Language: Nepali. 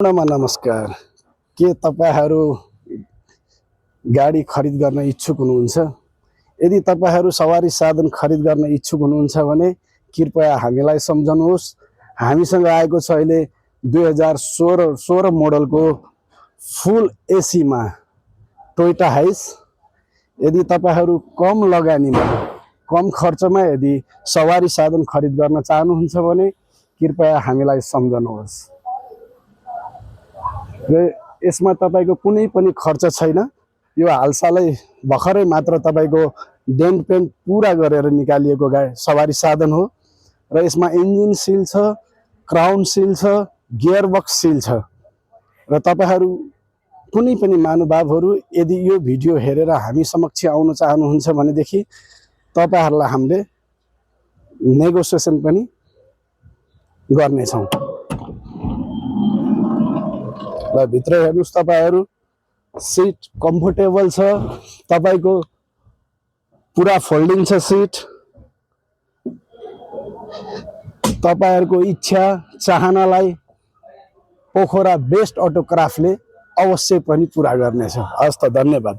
नमस्कार। के तपाईहरू गाडी खरिद गर्न इच्छुक हुनुहुन्छ? यदि तपाईहरू सवारी साधन खरिद गर्न इच्छुक हुनुहुन्छ भने कृपया हामीलाई सम्झनुहोस्। हामीसँग आएको छ अहिले 2016 मोडलको फुल एसी मा टोयोटा हाइस। यदि तपाईहरू कम लगानीमा कम खर्चमा यदि सवारी साधन खरिद गर्न चाहनुहुन्छ भने कृपया हामीलाई सम्झनुहोस्। र यसमा तपाईको कुनै पनि खर्च छैन। यो हालसालै भर्खरै मात्र तपाईको डेन्ट पेन्ट पूरा गरेर निकालिएको सवारी साधन हो र यसमा इन्जिन सिल छ, क्राउन सिल छ, गियर बक्स सिल छ। र तपाईहरू कुनै पनि महानुभावहरू यदि यो भिडियो हेरेर हामी समक्ष आउन चाहनुहुन्छ भनेदेखि तपाईहरुलाई हामीले नेगोसिएसन पनि गर्नेछौं। र भित्र हेर्नुस् तपाईहरु, सीट कम्फर्टेबल छ, तपाईको पूरा फोल्डिङ छ सीट। तपाईहरुको इच्छा चाहनालाई पोखरा बेस्ट अटोक्राफ्टले अवश्य पनि पूरा गर्नेछ। हस् त, धन्यवाद।